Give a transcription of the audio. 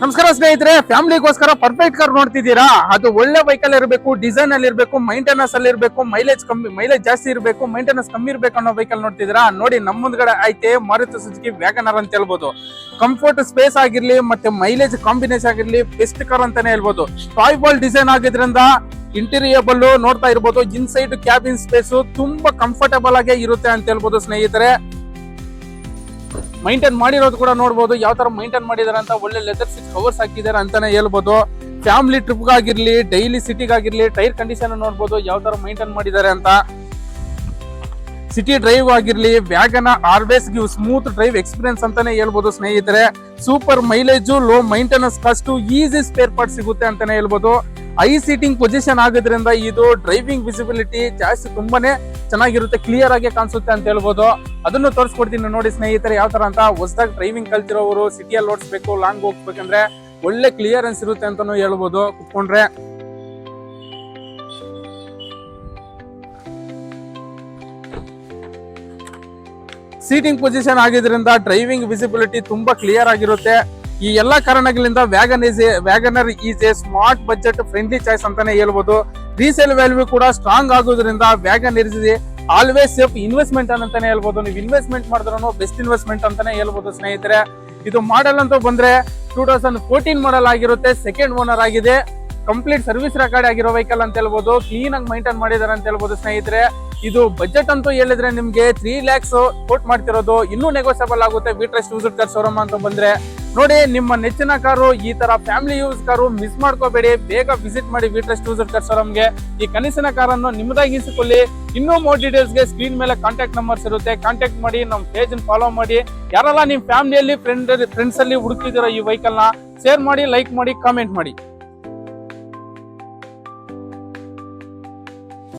ನಮಸ್ಕಾರ ಸ್ನೇಹಿತರೆ, ಫ್ಯಾಮಿಲಿಗೋಸ್ಕರ perfect car ನೋಡ್ತಿದ್ದೀರಾ? ಅದು ಒಳ್ಳೆ ವೆಹಿಕಲ್ ಇರಬೇಕು, ಡಿಸೈನ್ ಅಲ್ಲಿ ಇರಬೇಕು, ಮೈಂಟೆನೆನ್ಸ್ ಅಲ್ಲಿ ಇರಬೇಕು, ಮೈಲೇಜ್ ಜಾಸ್ತಿ ಇರಬೇಕು, ಮೈಂಟೆನೆನ್ಸ್ ಕಮ್ಮಿ ಇರಬೇಕು ಅನ್ನೋ ವೆಹಿಕಲ್ ನೋಡ್ತಿದ್ದೀರಾ? ನೋಡಿ, ನಮ್ಮ ಮುಂದ್ಗಡೆ ಐತೆ ಮಾರುತಿ ಸುಜುಕಿ ವ್ಯಾಗನರ್ ಅಂತ ಹೇಳ್ಬೋದು. ಕಂಫರ್ಟ್, ಸ್ಪೇಸ್ ಆಗಿರ್ಲಿ ಮತ್ತೆ ಮೈಲೇಜ್ ಕಾಂಬಿನೇಷನ್ ಆಗಿರ್ಲಿ ಬೆಸ್ಟ್ ಕಾರ್ ಅಂತಾನೆ ಹೇಳ್ಬೋದು. ಟಾಯ್ ಬಾಲ್ ಡಿಸೈನ್ ಆಗಿದ್ರಿಂದ ಇಂಟೀರಿಯಬಲ್ ನೋಡ್ತಾ ಇರ್ಬೋದು. ಇನ್ಸೈಡ್ ಕ್ಯಾಬಿನ್ ಸ್ಪೇಸ್ ತುಂಬಾ ಕಂಫರ್ಟಬಲ್ ಆಗಿ ಇರುತ್ತೆ ಅಂತ ಹೇಳ್ಬೋದು ಸ್ನೇಹಿತರೆ. ಮೈಂಟೈನ್ ಮಾಡಿರೋದು ಕೂಡ ನೋಡಬಹುದು, ಯಾವ ತರ ಮೈಂಟೈನ್ ಮಾಡಿದಾರೆ ಅಂತ. ಒಳ್ಳೆ ಲೆದರ್ ಸೀಟ್ ಕವರ್ಸ್ ಹಾಕಿದ್ದಾರೆ ಅಂತಾನೆ ಹೇಳ್ಬೋದು. ಫ್ಯಾಮಿಲಿ ಟ್ರಿಪ್ ಆಗಿರ್ಲಿ, ಡೈಲಿ ಸಿಟಿಗಾಗಿರ್ಲಿ ಟೈರ್ ಕಂಡೀಷನ್ ನೋಡಬಹುದು ಯಾವ ತರ ಮೈಂಟೈನ್ ಮಾಡಿದ್ದಾರೆ ಅಂತ. ಸಿಟಿ ಡ್ರೈವ್ ಆಗಿರ್ಲಿ, wagon always give smooth drive experience ಅಂತಾನೆ ಹೇಳ್ಬೋದು ಸ್ನೇಹಿತರೆ. Super mileage, low maintenance cost, easy spare part ಸಿಗುತ್ತೆ ಅಂತಾನೆ ಹೇಳ್ಬೋದು. ಐ ಸೀಟಿಂಗ್ ಪೊಸಿಷನ್ ಆಗೋದ್ರಿಂದ ಇದು ಡ್ರೈವಿಂಗ್ ವಿಸಿಬಿಲಿಟಿ ಜಾಸ್ತಿ ತುಂಬಾನೇ ಚೆನ್ನಾಗಿರುತ್ತೆ, ಕ್ಲಿಯರ್ ಆಗಿ ಕಾಣಿಸುತ್ತೆ ಅಂತ ಹೇಳ್ಬೋದು. ಅದನ್ನು ತೋರಿಸ್ಕೊಡ್ತೀನಿ ನೋಡಿ ಸ್ನೇಹಿತರೆ ಯಾವ ತರ ಅಂತ. ಹೊಸದಾಗಿ ಡ್ರೈವಿಂಗ್ ಕಲ್ತಿರೋರು, ಸಿಟಿಯಲ್ಲಿ ಓಡಿಸ್ಬೇಕು, ಲಾಂಗ್ ಹೋಗ್ಬೇಕಂದ್ರೆ ಒಳ್ಳೆ ಕ್ಲಿಯರೆನ್ಸ್ ಇರುತ್ತೆ ಅಂತಾನು ಹೇಳ್ಬೋದು ಕುತ್ಕೊಂಡ್ರೆ. ಸೀಟಿಂಗ್ ಪೊಸಿಷನ್ ಆಗಿದ್ರಿಂದ ಡ್ರೈವಿಂಗ್ ವಿಸಿಬಿಲಿಟಿ ತುಂಬಾ ಕ್ಲಿಯರ್ ಆಗಿರುತ್ತೆ. ಈ ಎಲ್ಲಾ ಕಾರಣಗಳಿಂದ WagonR is a smart budget friendly choice ಅಂತಾನೆ ಹೇಳ್ಬೋದು. ರೀಸೇಲ್ ವ್ಯಾಲ್ಯೂ ಕೂಡ ಸ್ಟ್ರಾಂಗ್ ಆಗೋದ್ರಿಂದ WagonR is always safe investment ಅಂತಾನೆ ಹೇಳ್ಬೋದು. ನೀವು ಇನ್ವೆಸ್ಟ್ಮೆಂಟ್ ಮಾಡಿದ್ರೂ ಬೆಸ್ಟ್ ಇನ್ವೆಸ್ಟ್ಮೆಂಟ್ ಅಂತಾನೆ ಹೇಳ್ಬೋದು ಸ್ನೇಹಿತರೆ. ಇದು ಮಾಡೆಲ್ ಅಂತ ಬಂದ್ರೆ 2014 ಮಾಡೆಲ್ ಆಗಿರುತ್ತೆ, ಸೆಕೆಂಡ್ ಓನರ್ ಆಗಿದೆ, ಕಂಪ್ಲೀಟ್ ಸರ್ವಿಸ್ ರೆಕಾರ್ಡ್ ಆಗಿರೋ ವೆಹಿಕಲ್ ಅಂತ ಹೇಳ್ಬೋದು. ಕ್ಲೀನ್ ಆಗಿ ಮೈಂಟೈನ್ ಮಾಡಿದಾರೆ ಅಂತ ಹೇಳ್ಬೋದು ಸ್ನೇಹಿತರೆ. ಇದು ಬಜೆಟ್ ಅಂತೂ ಹೇಳಿದ್ರೆ ನಿಮ್ಗೆ 3 lakhs ಕೋಟ್ ಮಾಡ್ತಿರೋದು, ಇನ್ನೂ ನೆಗೋಸಿಯಬಲ್ ಆಗುತ್ತೆ ವಿಟ್ರೆಸ್ಟ್ ಯೂಸ್ಡ್ ಕಾರ್ ಶೋರೂಮ್ ಅಂತ ಬಂದ್ರೆ. ನೋಡಿ, ನಿಮ್ಮ ನೆಚ್ಚಿನ ಕಾರು, ಈ ತರ ಫ್ಯಾಮಿಲಿ ಯೂಸ್ ಕಾರು ಮಿಸ್ ಮಾಡ್ಕೋಬೇಡಿ, ಬೇಗ ವಿಸಿಟ್ ಮಾಡಿ ವಿಟ್ರೆಸ್ಟ್ ಯೂಸ್ಡ್ ಕಾರ್ ಶೋರೂಮ್ಗೆ. ಈ ಕನಸಿನ ಕಾರನ್ನು ನಿಮ್ಮದಾಗಿಸಿಕೊಳ್ಳಿ. ಇನ್ನೂ ಮೋರ್ ಡೀಟೇಲ್ಸ್ಗೆ ಸ್ಕ್ರೀನ್ ಮೇಲೆ ಕಾಂಟ್ಯಾಕ್ಟ್ ನಂಬರ್ಸ್ ಇರುತ್ತೆ, ಕಾಂಟ್ಯಾಕ್ಟ್ ಮಾಡಿ, ನಮ್ಮ ಪೇಜ್ ಫಾಲೋ ಮಾಡಿ. ಯಾರೆಲ್ಲ ನಿಮ್ಮ ಫ್ಯಾಮಿಲಿಯಲ್ಲಿ ಫ್ರೆಂಡ್ಸ್ ಅಲ್ಲಿ ಹುಡುಕಿದಿರೋ ಈ ವೆಹಿಕಲ್ ನ ಶೇರ್ ಮಾಡಿ, ಲೈಕ್ ಮಾಡಿ, ಕಾಮೆಂಟ್ ಮಾಡಿ.